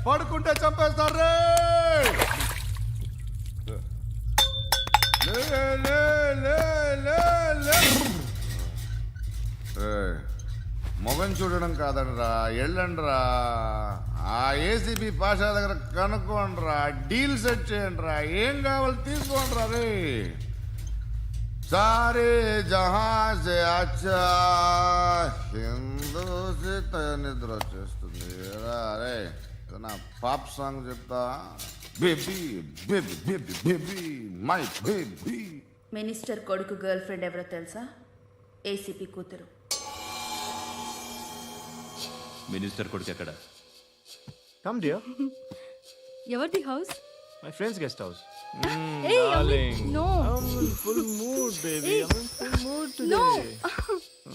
పడుకుంటే చంపేస్తారు రే. మొగం చూడడం కాదండ్రా, వెళ్ళండ్రా. ఆ ఏసీబీ పాషా దగ్గర కనుక్కోండ్రా, డీల్ సెట్ చేయండిరా, ఏం కావాలి తీసుకోండిరా రే. సారే జహాజే అచ్చా హిందూ నిద్ర వచ్చేస్తుంది రే. నా పాప్ సాంగ్ చెప్తా. Baby baby baby baby my baby. Minister కొడుకు గర్ల్ ఫ్రెండ్ ఎవరో తెలుసా? ఏసీపీ కూతురు. మినిస్టర్ కొడుకు ఎక్కడ? Come dear. ఎవరిది house? My friend's guest house. Hey, Darling. no. I'm in full mood, baby. Hey. I'm in full mood today.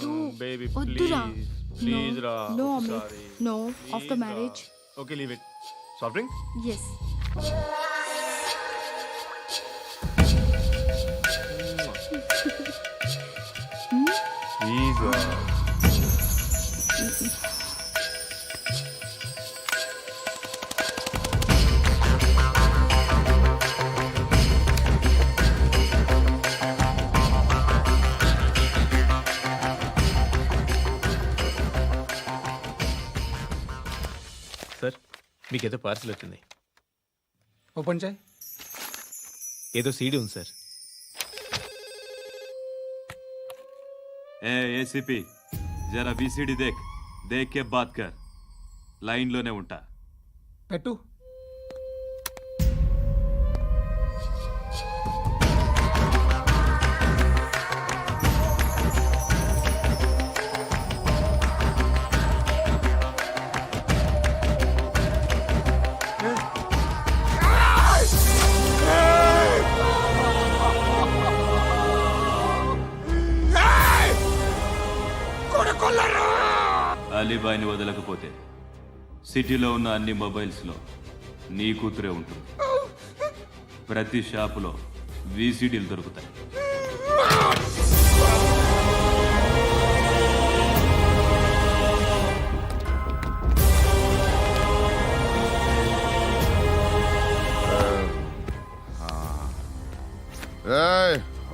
No. Baby, వద్దురా. please. Please, Ra. No, I'm Amit. sorry. No. Please, After Ra. marriage. Okay, leave it. Soft drink? Yes. Please, Ra. Sir, మీకేదో parcel వచ్చింది. Open చేయి. ఏదో CD ఉంది sir. ACP జరా VCD దేక్, దేక్ కే బాత్ కర్. లైన్లోనే ఉంటా. పెట్టు. అలీబాయిని వదలకపోతే సిటీలో ఉన్న అన్ని మొబైల్స్లో నీ కూతురే ఉంటుంది. ప్రతి షాపులో వీసీడీలు దొరుకుతాయి.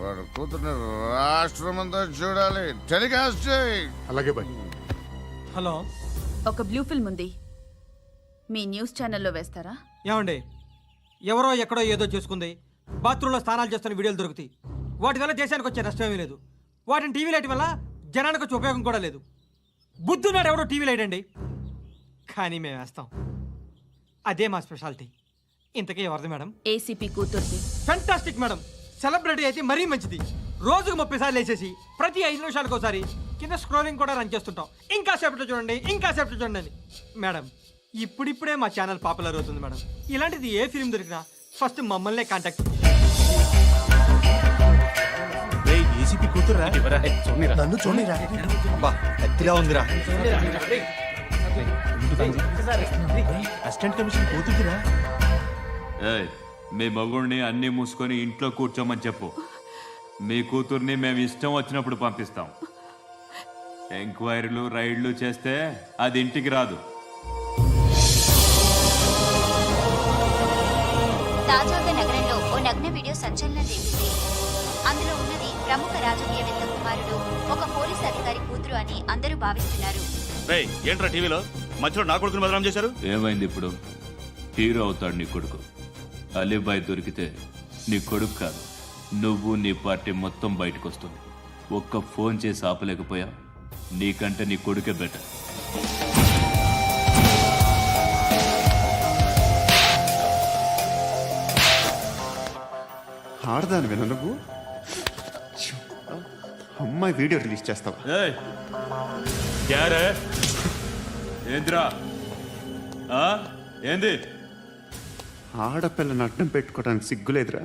వాడు కూతుర్ని రాష్ట్రమంతా చూడాలి. టెలికాస్ట్ చేయి. అలాగే బాయ్. హలో, ఒక బ్లూ ఫిల్మ్ ఉంది, మీ న్యూస్ ఛానల్లో వేస్తారా? ఏమండి, ఎవరో ఎక్కడో ఏదో చేసుకుంది, బాత్రూంలో స్నానాలు చేస్తున్న వీడియోలు దొరుకుతాయి. వాటి వల్ల దేశానికి వచ్చే నష్టం ఏమీ లేదు. వాటిని టీవీ లైట్ వల్ల జనానికి వచ్చే ఉపయోగం కూడా లేదు. బుద్ధున్నాడు ఎవడో టీవీ లైట్ అండి, కానీ మేము వేస్తాం. అదే మా స్పెషాలిటీ. ఇంతకీ ఎవరిది మేడం? ఏసీపీ కూతుర్ది. Fantastic madam. సెలబ్రిటీ అయితే మరీ మంచిది. రోజుకు 30 సార్లు వేసేసి ప్రతి 5 నిమిషాలకు ఒకసారి కింద స్క్రోలింగ్ కూడా రన్ చేస్తుంటాం. ఇంకా సేపట్లో చూడండి, ఇంకా సేపట్లో చూడండి అని. మేడం, ఇప్పుడిప్పుడే మా ఛానల్ పాపులర్ అవుతుంది మేడం. ఇలాంటిది ఏ ఫిల్మ్ దొరికినా ఫస్ట్ మమ్మల్నే కాంటాక్ట్. ఏసీపీ కూతురా? నన్ను చూడరా. బా ఎత్తిలా ఉందిరా. అసిస్టెంట్ కమిషన్ కూతురురా? ఏయ్, మీ మగుడిని అన్నీ మూసుకొని ఇంట్లో కూర్చోమని చెప్పు. మీ కూతుర్ని మేము ఇష్టం వచ్చినప్పుడు పంపిస్తాం. ఎంక్వైరీలు రైడ్లు చేస్తే అది ఇంటికి రాదు. తాజాగా నగరంలో ఓ నగ్న వీడియో సంచలనం రేపింది. అందులో ఉన్నది ప్రముఖ రాజకీయవేత్త కుమారుడు, ఒక పోలీస్ అధికారి కూతురు అని అందరూ భావిస్తున్నారు. ఏంట్రా టీవీలో మధ్యలో నా కొడుకుని బదనాం చేశారు? ఏమైంది ఇప్పుడు? హీరో అవుతాడు నీ కొడుకు. అలీబాయ్ దొరికితే నీ కొడుకు కాదు, నువ్వు నీ పార్టీ మొత్తం బయటకు వస్తుంది. ఒక్క ఫోన్ చేసి ఆపలేకపోయా? నీకంటే నీ కొడుకే బెటర్. ఆడదానివే నువ్వు. అమ్మాయి వీడియో రిలీజ్ చేస్తావా? ఏంద్రా ఏంది? ఆడపిల్లని అడ్డం పెట్టుకోవడానికి సిగ్గులేదురా?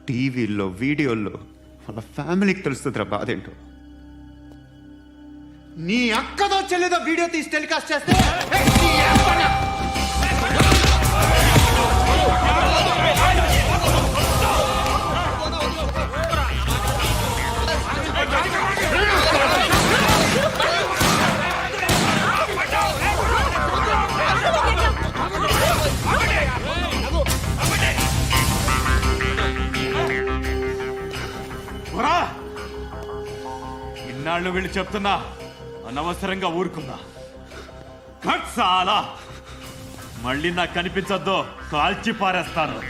టీవీల్లో వీడియోల్లో వాళ్ళ ఫ్యామిలీకి తెలుస్తుందిరా బాధేంటో. నీ అక్కదో చెల్లిదో వీడియో తీసి టెలికాస్ట్ చేస్తే ఇన్నాళ్ళు వీళ్ళు చెప్తున్నా అనవసరంగా ఊరుకుందా కట్ చాలా మళ్ళీ నాకు కనిపించొద్దు కాల్చి పారేస్తాను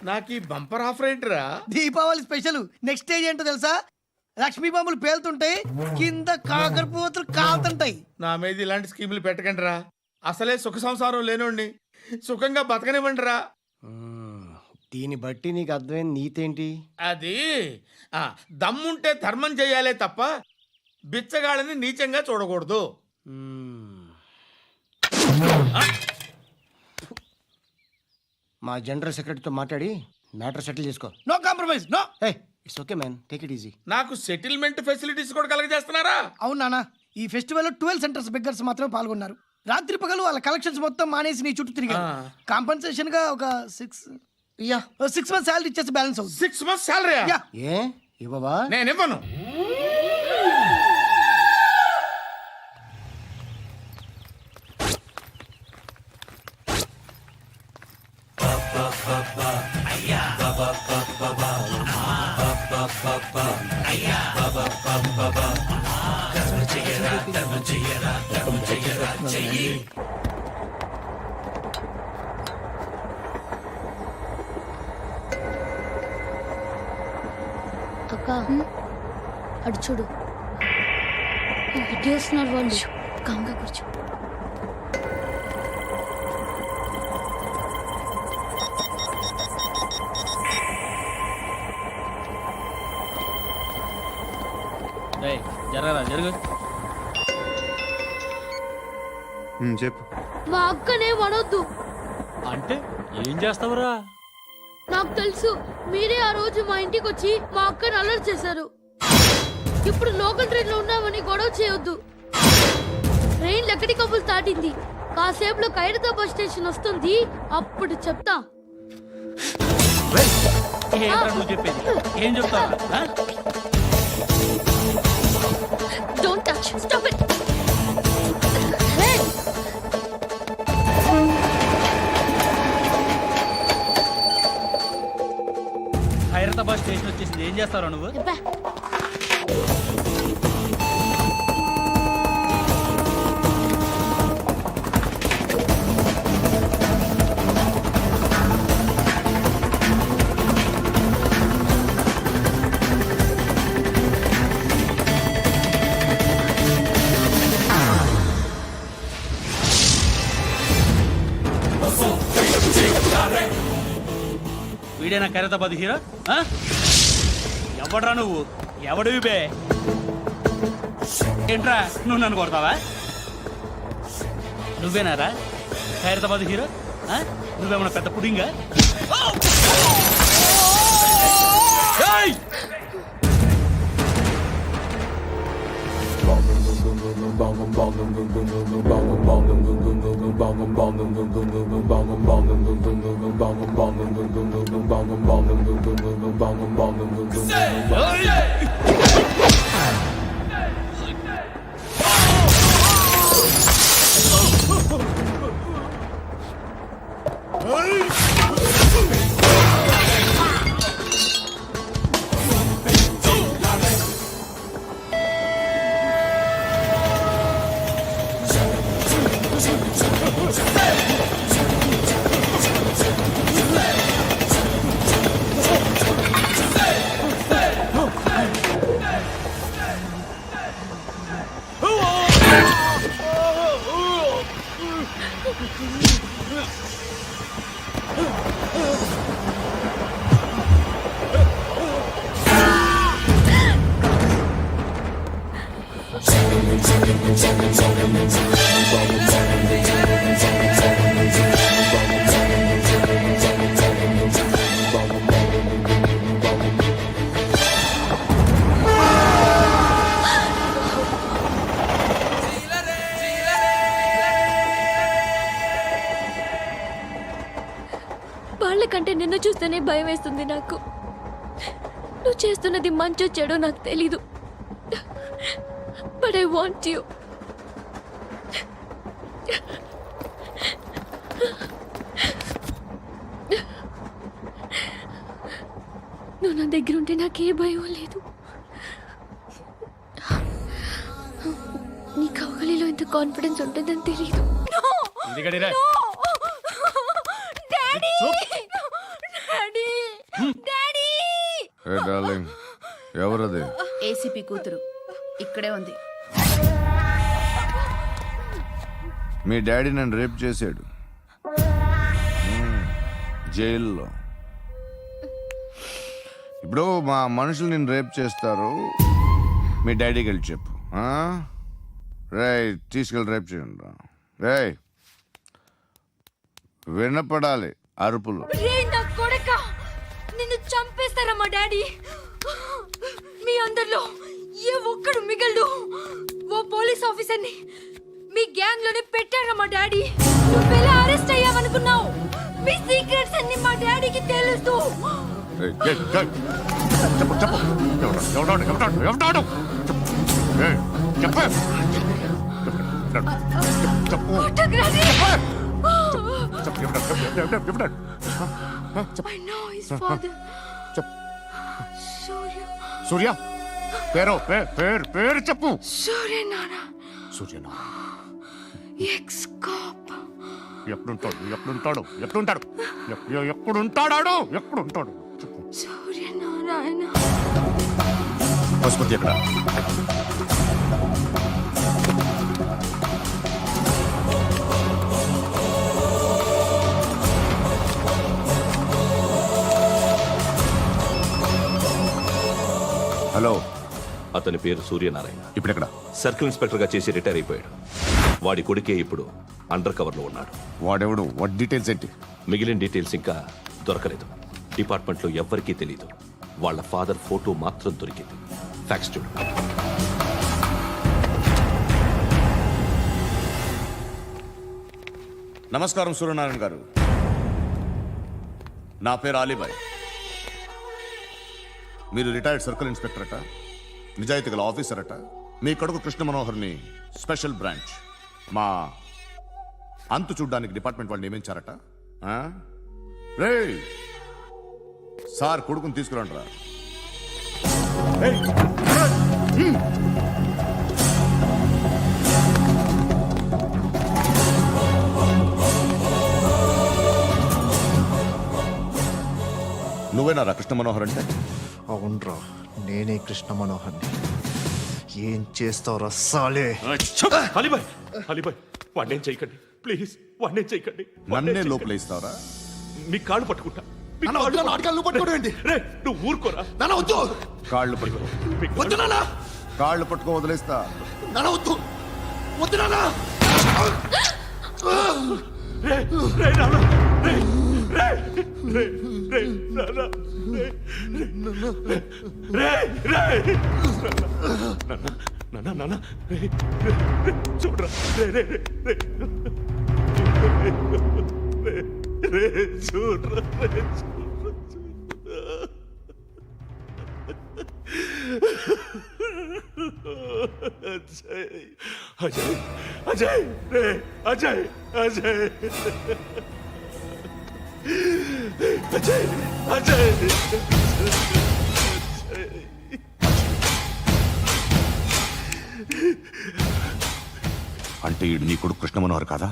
నాకు ఈ బంపర్ ఆఫర్ ఏంట్రా? దీపావళి స్పెషల్ నెక్స్ట్ స్టేజ్ ఏంటో తెలుసా? లక్ష్మీ బాంబులు పేలుతుంటాయి, కింద కాకరపువ్వుతులు కాలుతుంటాయి. నా మీద ఇలాంటి స్కీములు పెట్టకండి రా. అసలే సుఖ సంసారం లేనోడిని సుఖంగా బతకనివ్వండి రా. దీన్ని బట్టి నీకు అర్థమైన నీతేంటి? అది దమ్ముంటే ధర్మం చేయాలే తప్ప బిచ్చగాళ్ళని నీచంగా చూడకూడదు. మా జనరల్ సెక్రటరీతో మాట్లాడి మ్యాటర్ సెటిల్ చేసుకో. No compromise, no. It's okay man, take it easy. నాకు సెటిల్మెంట్ ఫెసిలిటీస్ కూడా కలగజేస్తున్నారా? అవును నాన్న, ఈ ఫెస్టివల్ 12 సెంటర్స్ బెగ్గర్స్ మాత్రమే పాల్గొన్నారు. రాత్రి పగలు వాళ్ళ కలెక్షన్స్ మొత్తం మానేసి నీ చుట్టూ తిరిగారు. కాంపన్సేషన్ గా ఒక 6 మంత్స్ సాలరీ ఇచ్చేసి బ్యాలెన్స్ అవుతుంది. 6 months సాలరీ ఏ ఇవ్వవా? నేను ఇవ్వను. అక్క అటు చూడు, ఇటేస్తున్నారు వాళ్ళు. కాంగా కూర్చో. జరగరా జరుగు. చెప్పు. మా అక్కనే వడొద్దు. అంటే ఏం చేస్తావురా? నాకు తెలుసు, మీరే ఆ రోజు మా ఇంటికి వచ్చి మా అక్కని అలర్ట్ చేశారు. ఇప్పుడు లోకల్ ట్రైన్ లో ఉన్నామని గొడవ చేయొద్దు. ట్రైన్ ఎక్కడి కబులు దాటింది. కాసేపులో ఖైరతాబాద్ స్టేషన్ వస్తుంది, అప్పుడు చెప్తా. నువ్వు చెప్పేది ఏం చెప్తావు? Don't touch. Stop it. Hey. Khairatabad station వచ్చేసింది, ఏం చేస్తావు నువ్వు? Get back. వీడేనా ఖైరతాబాద్ హీరో? ఎవడ్రా నువ్వు? ఎవడివి బే? ఏంట్రా నువ్వు నన్ను కొడతావా? నువ్వేనారా ఖైరతాబాద్ హీరో? నువ్వేమన్నా పెద్ద పుడింగా? వాళ్ళకంటే నిన్ను చూస్తేనే భయం వేస్తుంది నాకు. నువ్వు చేస్తున్నది మంచో చెడో నాకు తెలీదు, బట్ ఐ వాంట్ యూ. నువ్వు నా దగ్గర ఉంటే నాకే భయం లేదు. నీ కౌగలిలో ఇంత కాన్ఫిడెన్స్ ఉంటుందని తెలీదు. ఏ డార్లింగ్, ఎవరది? ఏసీపీ కూతురు ఇక్కడే ఉంది. మీ డాడీ నన్ను రేప్ చేశాడు జైల్లో. ఇప్పుడు మా మనుషులు నిన్ను రేప్ చేస్తారు, మీ డాడీకి వెళ్ళి చెప్పు. రేయ్, తీసుకెళ్ళి రేప్ చేయండి. రేయ్, వినపడాలి అరుపులు. నిన్ను చంపేస్తారా మా డాడీ? మీ అందరిలో ఏ ఒక్కడు మిగలడు. ఓ పోలీస్ ఆఫీసర్ని మీ గ్యాంగ్ లోనే పెట్టారా మా డాడీ? నువ్వెలా అరెస్ట్ అయ్యావనుకున్నావు? మీ సీక్రెట్స్ అన్ని మా డాడీకి తెలుసు. ఏయ్, ఏయ్, ఏయ్, చెప్పు చెప్పు. ఎవడాడు? ఏయ్, చెప్పు. చెప్పు. ఫోటోగ్రఫీ. ఎవడాడు? I know his father. సూర్య. పేరు చెప్పు. సూర్య నాన్న. సూర్యనా? Ex cop. ఎప్పుడుంటాడు? చెప్పు. సూర్య నారాయణ. పశుపతి ఎక్కడ? హలో, అతని పేరు సూర్యనారాయణ. ఇప్పుడెక్కడ? సర్కిల్ ఇన్స్పెక్టర్ గా చేసి రిటైర్ అయిపోయాడు. వాడి కొడుకే ఇప్పుడు అండర్ కవర్ లో ఉన్నాడు. వాడెవడు? వాట్ డీటెయిల్స్ ఏంటి? మిగిలిన డీటెయిల్స్ ఇంకా దొరకలేదు. డిపార్ట్మెంట్ లో ఎవ్వరికీ తెలియదు. వాళ్ళ ఫాదర్ ఫోటో మాత్రం దొరికింది. ఫ్యాక్స్ చూడు. నమస్కారం సూర్యనారాయణ గారు. నా పేరు అలీబాయ్. మీరు రిటైర్డ్ సర్కిల్ ఇన్స్పెక్టర్ అట, నిజాయితీ గల ఆఫీసర్ అట. మీ కొడుకు కృష్ణ మనోహర్ని స్పెషల్ బ్రాంచ్ మా అంతు చూడ్డానికి డిపార్ట్మెంట్ వాళ్ళు నియమించారట. రే సార్, కొడుకుని తీసుకురండి రా. నువ్వేనా కృష్ణ మనోహర్ అంటే? అవునరా, నేనే కృష్ణ మనోహర్ని. ఏం చేస్తావు రస్సాలే? అలీబాయ్ వాడినేం చేయకండి ప్లీజ్, వాడినేం చేయకండి. నన్నే లోపల ఇస్తావరా? మీ కాళ్ళు పట్టుకుంటా. రే, నువ్వు ఊరుకోరా. కాళ్ళు పట్టుకో. కాళ్ళు పట్టుకో, వదిలేస్తా. రే, రే, నాన్న, రే, రే, రే, రే, నాన్న, రే, రే, రే, నాన్న, నాన్న, రే, రే, రే, చూడరా, రే, రే, రే, రే, రే, చూడరా, రే, అజయ్, అజయ్, అజయ్, రే, అజయ్, అజయ్, అజయ్, అజయ్, అంటే ఈడు నీ కొడుకు కృష్ణ మనోహర్ కాదా?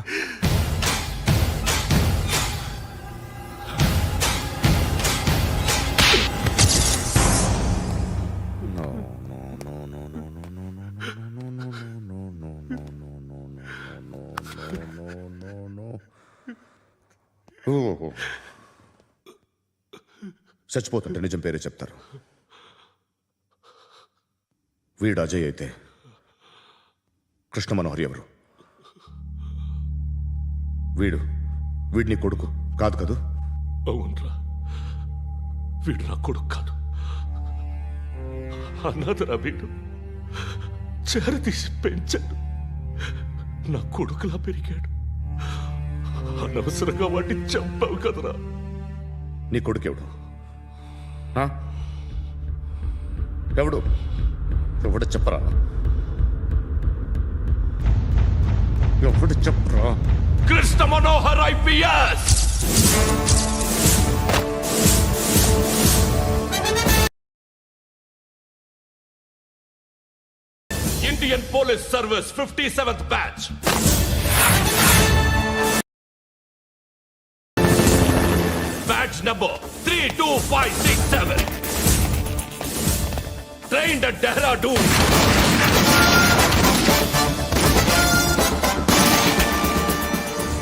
చచ్చిపోతుంటే నిజం పేరే చెప్తారు. వీడు అజయ్ అయితే కృష్ణ మనోహర్ ఎవరు? వీడు నీ కొడుకు కాదు కదూ? అవునరా, వీడు నా కొడుకు కాదు, అన్నదరా వీడు. చేరతీసి పెంచాడు, నా కొడుకులా పెరిగాడు. అనవసరంగా వాడిని చంపావు కదరా. నీ కొడుకు ఎవడు? ఆ? ఎవడు చెప్పరా? ఎవడు చెప్పరా? Krishna Manohar IPS. Indian police service 57th batch. Batch number 32567. Trained at Dehradun.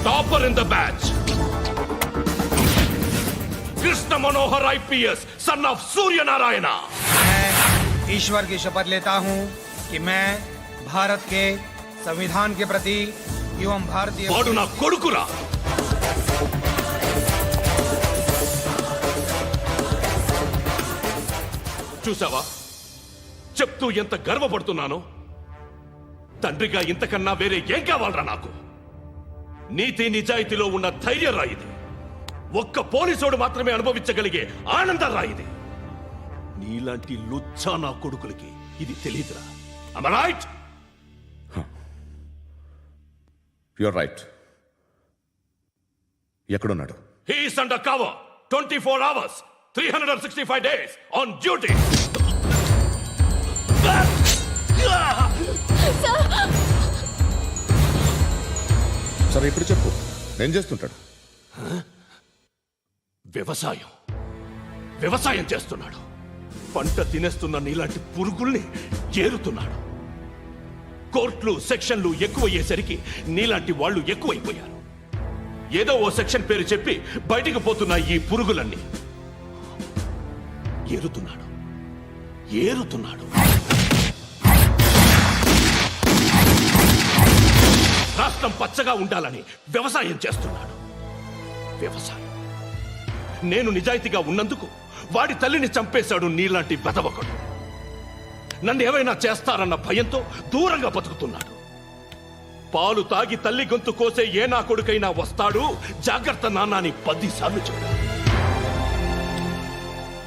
Topper in the batch. Krishna Manohar IPS, son of Surya Narayana. मैं ईश्वर की शपथ लेता हूँ कि मैं भारत के संविधान के प्रति एवं भारतीय వాడు నా కొడుకురా. చూసావా, చెప్తూ ఎంత గర్వపడుతున్నానో. తండ్రిగా ఇంతకన్నా వేరే ఏం కావాలరా నాకు? నీతి నిజాయితీలో ఉన్న ధైర్యం రా ఇది. ఒక్క పోలీసోడు మాత్రమే అనుభవించగలిగే ఆనందం రా ఇది. నీలాంటి లుచ్చా నా కొడుకులకి ఇది తెలియదురా. Am I right? You're right. ఎక్కడున్నాడు? He is under cover 24 hours 365 days on duty. సరే ఇప్పుడు చెప్పు, ఏం చేస్తుంటాడు? వ్యవసాయం చేస్తున్నాడు. పంట తినేస్తున్న నీలాంటి పురుగుల్ని ఏరుతున్నాడు. కోర్టులు సెక్షన్లు ఎక్కువయ్యేసరికి నీలాంటి వాళ్ళు ఎక్కువైపోయారు. ఏదో ఓ సెక్షన్ పేరు చెప్పి బయటికి పోతున్న ఈ పురుగులన్నీ ఏరుతున్నాడు. రాష్ట్రం పచ్చగా ఉండాలని వ్యవసాయం చేస్తున్నాడు. నేను నిజాయితీగా ఉన్నందుకు వాడి తల్లిని చంపేశాడు నీలాంటి వెధవకుడు. నన్ను ఏమైనా చేస్తారన్న భయంతో దూరంగా బతుకుతున్నాడు. పాలు తాగి తల్లి గొంతు కోసే ఏ నా కొడుకైనా వస్తాడు, జాగ్రత్త నాన్న అని 10 సార్లు చెప్పాడు.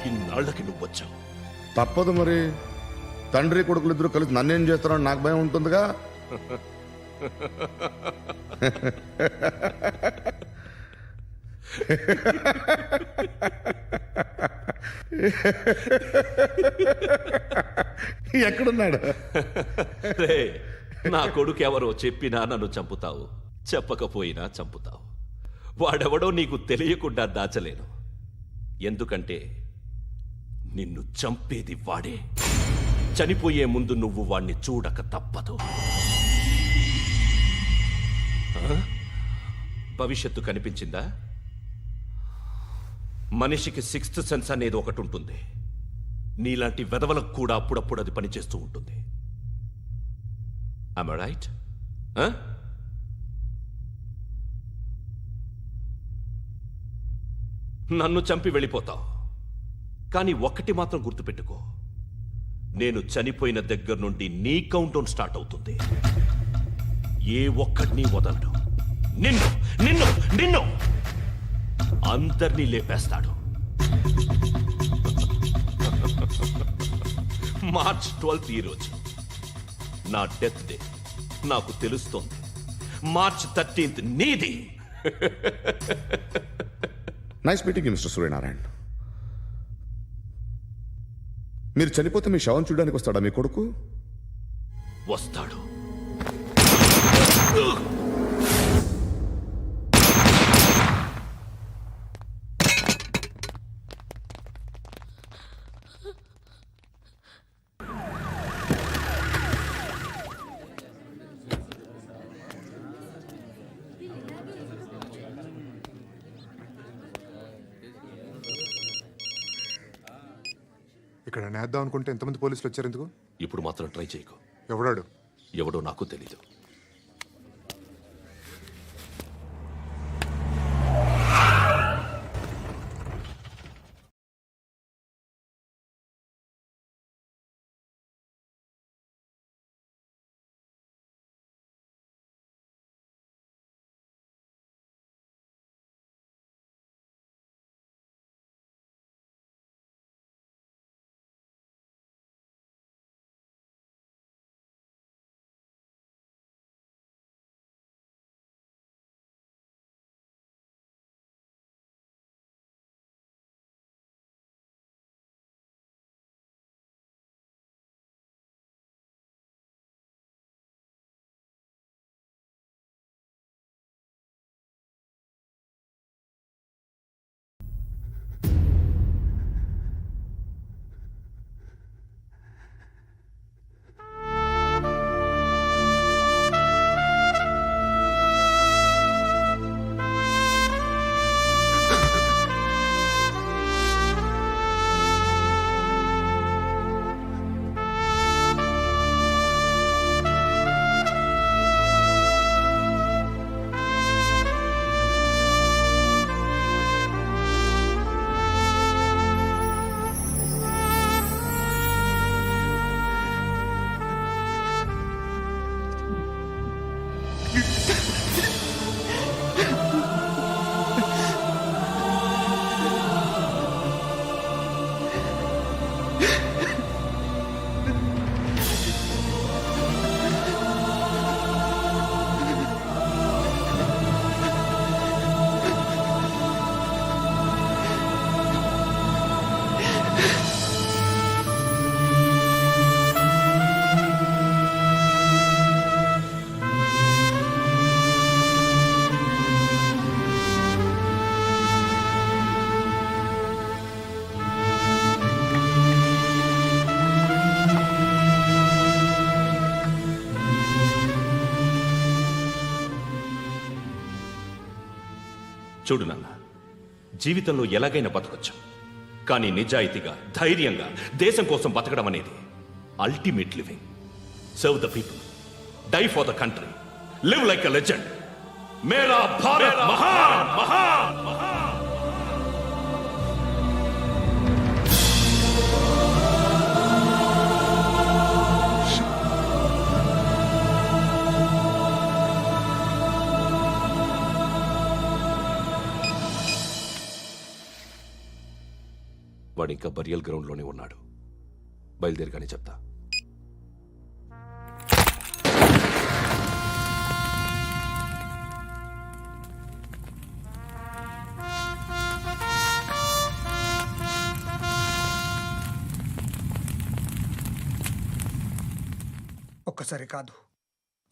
ఇన్నాళ్ళకి నువ్వు వచ్చావు. తప్పదు మరి. తండ్రి కొడుకులు ఇద్దరు కలిసి నన్నేం చేస్తారని నాకు భయం ఉంటుందిగా. ఎక్కడున్నాడు? నా కొడుకు ఎవరో చెప్పినా నన్ను చంపుతావు, చెప్పకపోయినా చంపుతావు. వాడెవడో నీకు తెలియకుండా దాచలేను. ఎందుకంటే నిన్ను చంపేది వాడే. చనిపోయే ముందు నువ్వు వాణ్ణి చూడక తప్పదు. భవిష్యత్తు కనిపించిందా? మనిషికి 6th సెన్స్ అనేది ఒకటి ఉంటుంది. నీలాంటి వెధవలకు కూడా అప్పుడప్పుడు అది పనిచేస్తూ ఉంటుంది. Am I right? నన్ను చంపి వెళ్ళిపోతావు. కానీ ఒక్కటి మాత్రం గుర్తుపెట్టుకో, నేను చనిపోయిన దగ్గర నుండి నీ కౌంటౌన్ స్టార్ట్ అవుతుంది. ఏ ఒక్కడిని వదలడు. నిన్ను అందరినీ లేపేస్తాడు. మార్చ్ 12th ఈ రోజు నా డెత్ డే. నాకు తెలుస్తోంది. మార్చ్ 13th నీది. Nice meeting mister Suryanarayan. మీరు చనిపోతే మీ శవం చూడడానికి వస్తాడా మీ కొడుకు? వస్తాడు. ఇక్కడ నేద్దాం అనుకుంటే ఎంతమంది పోలీసులు వచ్చారు ఎందుకు? ఇప్పుడు మాత్రం ట్రై చేయకు. ఎవడాడు? ఎవడో నాకు తెలీదు. చూడు నాన్న, జీవితంలో ఎలాగైనా బతకొచ్చు, కానీ నిజాయితీగా ధైర్యంగా దేశం కోసం బతకడం అనేది ultimate living. Serve the people, die for the country, live like a legend. మేరా భారత్ మహాన్ మహాన్ మహాన్. వాడు ఇంకా బరియల్ గ్రౌండ్లోనే ఉన్నాడు. బయలుదేరగానే చెప్తా. ఒక్కసారి కాదు,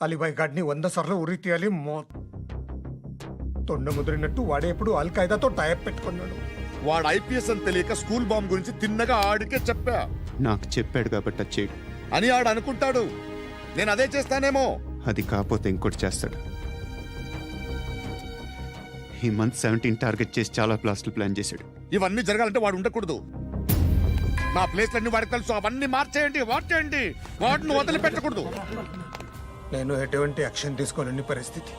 అలీబాయ్ గాడిని 100 సార్లు ఉరి తీయాలి. తొండ ముదిరినట్టు వాడే ఎప్పుడు అల్ ఖైదాతో టైప్ పెట్టుకున్నాడు. వాడు ఐపీఎస్ అని తెలియక స్కూల్ బాంబ్ గురించి తిన్నగా ఆడికే చెప్పా నాకు చెప్పాడు కాబట్టి అది చేయడు. అని ఆడు అనుకుంటాడు. నేను అదే చేస్తానేమో. అది కాకపోతే ఇంకోటి చేస్తాడు. ఈ మంత్ 17 టార్గెట్ చేసి చాలా ప్లాస్టులు ప్లాన్ చేశాడు. ఇవన్నీ జరగాలంటే వాడు ఉండకూడదు. నా ప్లేస్లన్నీ వాడికి తెలుసు. అవన్నీ మార్చేయండి, వాచేయండి. వాటిని వదిలిపెట్టకూడదు. నేను ఎటువంటి యాక్షన్ తీసుకోలేని పరిస్థితి.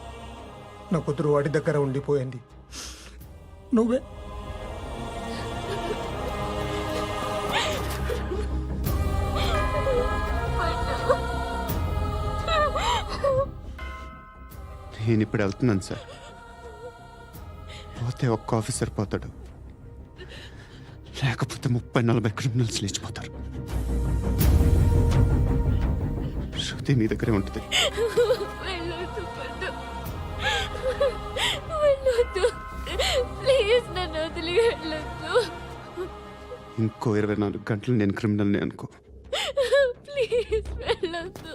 నా కూతురు వాడి దగ్గర ఉండిపోయింది. నువ్వే నేను ఇప్పుడు వెళ్తున్నాను సార్. పోతే ఒక్క ఆఫీసర్ పోతాడు, లేకపోతే 30-40 క్రిమినల్స్ లేచిపోతారు. శృతి మీ దగ్గరే ఉంటుంది. వెళ్ళొద్దు పండు, వెళ్ళొద్దు ప్లీజ్, నన్ను వదిలి వెళ్ళొద్దు. ఇంకో 24 గంటలు నేను క్రిమినల్ని అనుకో. ప్లీజ్ వెళ్ళొద్దు,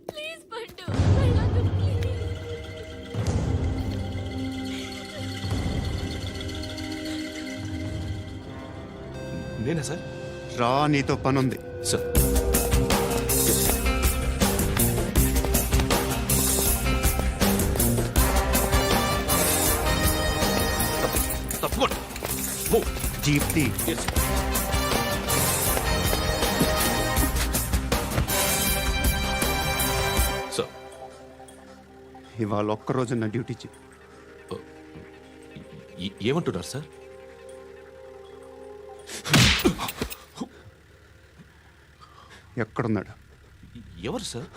ప్లీజ్ పండు వెళ్ళొద్దు ప్లీజ్. నేనా సార్? రా, నీతో పని ఉంది. సార్, తప్పకుండా. జీప్ తీ. సార్, ఇవాళ ఒక్కరోజు నా డ్యూటీ చేయి. ఏమంటున్నారు సార్? ఎక్కడున్నాడు? ఎవరు సార్?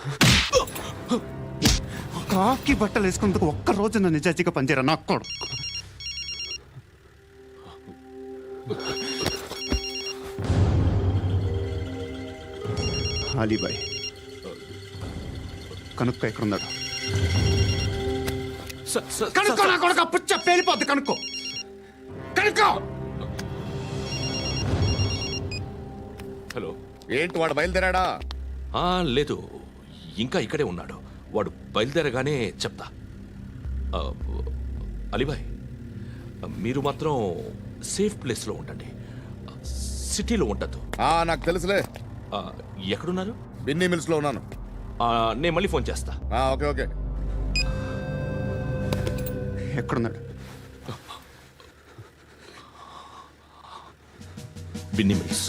కాకి బట్టలు వేసుకున్నందుకు ఒక్కరోజు నా నిజాజీగా పనిచేయరా నా కొడుకు. అలీబాయ్ కనుక్కో, ఎక్కడున్నాడు? కనుక్కో నా కొడుకు. పుచ్చ పేలిపోద్ది. కనుక్కో, కనుక్కో. హలో. ఏంటి వాడు బయలుదేరాడా? లేదు, ఇంకా ఇక్కడే ఉన్నాడు. వాడు బయలుదేరగానే చెప్తా. అలీబాయ్, మీరు మాత్రం సేఫ్ ప్లేస్లో ఉండండి, సిటీలో ఉండద్దు. నాకు తెలుసులే. ఎక్కడున్నారు? బిన్నీ మిల్స్ లో ఉన్నాను. నేను మళ్ళీ ఫోన్ చేస్తా. Okay okay. ఎక్కడున్నాడు? బిన్నీ మిల్స్.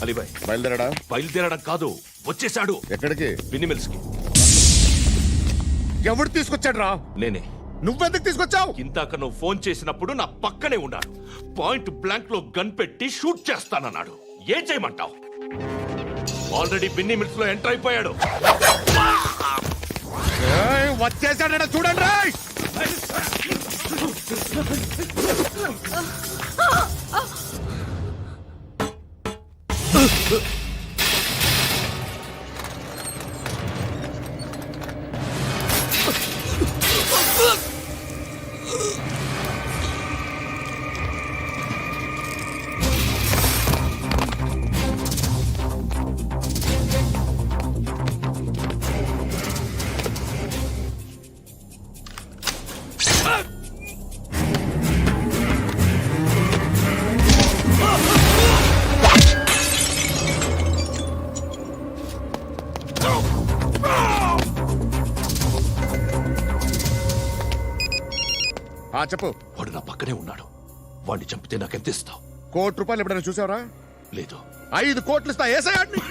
అలీబాయ్ బయలుదేరాడా? బయలుదేరడం కాదు, వచ్చేసాడు. ఎక్కడికి? బిన్నీ మిల్స్ కి. ఎవడు తీసుకొచ్చాడు రా? నేనే. నువ్వెందుకు తీసుకొచ్చావు? ఇందాక నువ్వు ఫోన్ చేసినప్పుడు నా పక్కనే ఉన్నాడు. పాయింట్ బ్లాంక్ లో గన్ పెట్టి షూట్ చేస్తానన్నాడు. ఏం చేయమంటావు? ఆల్రెడీ బిన్నీ మిల్స్ లో ఎంటర్ అయిపోయాడు. వచ్చేసాడ చూడండి రా. చెప్పు. వాడు నా పక్కనే ఉన్నాడు. వాడిని చంపితే నాకెంత ఇస్తావు? ₹1 ఎప్పుడైనా చూసావరా? లేదు. 5 కోట్లు ఇస్తా. ఏసయాడిని.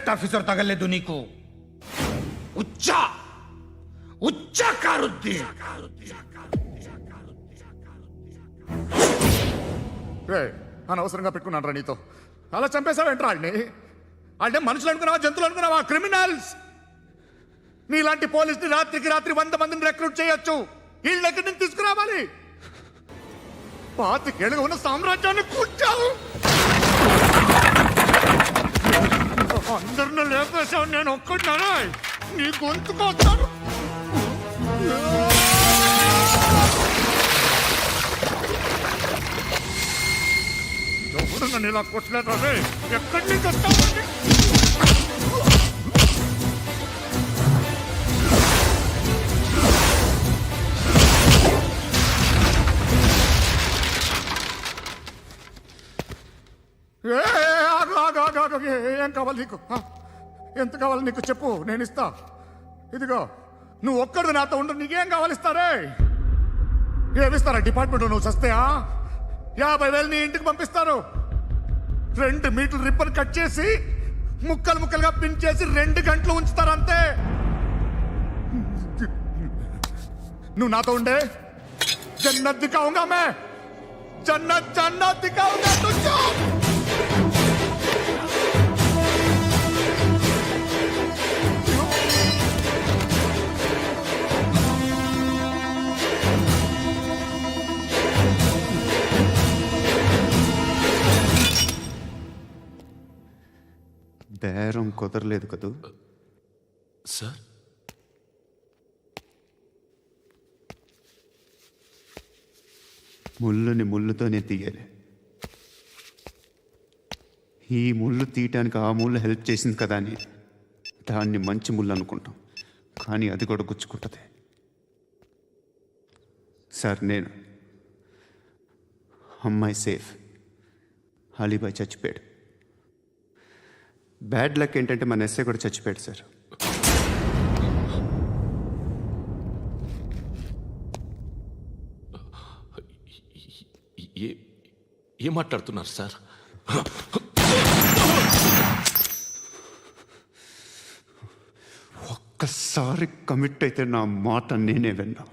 రెస్పెక్ట్ ఆఫీసర్ తగలేదు నీకు ఉచ్చా ఉచ్చా కారుద్ది అనవసరంగా పెట్టుకున్నాను రా నీతో అలా చంపేశావేంట్రా వాళ్ళని అంటే మనుషులు అనుకున్నావా జంతువులు అనుకున్నావా క్రిమినల్స్ నీలాంటి పోలీసుని రాత్రికి రాత్రి 100 మందిని రిక్రూట్ చేయొచ్చు వీళ్ళు ఎక్కడి నుంచి తీసుకురావాలి పాతికేళ్ళుగా ఉన్న సామ్రాజ్యాన్ని కూర్చావు అందరిని లేపేశావు నేను ఒక్కడినానా నీ గొంతుకొస్తాను ఎవరు నన్ను ఇలా కొట్టలేదా రే ఎక్కడి నుంచి వస్తావు ఏం కావాలి నీకు ఎంత కావాలి నీకు చెప్పు నేను ఇస్తా ఇదిగో నువ్వు ఒక్కడు నాతో ఉండు నీకేం కావాలి ఇస్తారే ఏమిస్తారా డిపార్ట్మెంట్ నువ్వు చస్తేయా 50,000 నీ ఇంటికి పంపిస్తారు 2 మీటర్ల రిబ్బన్ కట్ చేసి ముక్కలు ముక్కలుగా పిన్ చేసి 2 గంటలు ఉంచుతారు అంతే నువ్వు నాతో ఉండే జన్నత్ దిఖాऊंगा मैं जन्नत जन्नत दिखाऊंगा तुझको బేరం కుదరలేదు కదూ సార్ ముళ్ళుని ముళ్ళుతోనే తీయాలి ఈ ముళ్ళు తీయటానికి ఆ ముళ్ళు హెల్ప్ చేసింది కదా అని దాన్ని మంచి ముళ్ళు అనుకుంటాం కానీ అది కూడా గుచ్చుకుంటుంది సార్ నేను అమ్మాయి సేఫ్ అలీబాయ్ చచ్చిపోయాడు బ్యాడ్ లక్ ఏంటంటే మన ఎస్ఐ కూడా చచ్చిపోయాడు సార్ ఏం మాట్లాడుతున్నారు సార్ ఒక్కసారి కమిట్ అయితే నా మాట నేనే విన్నా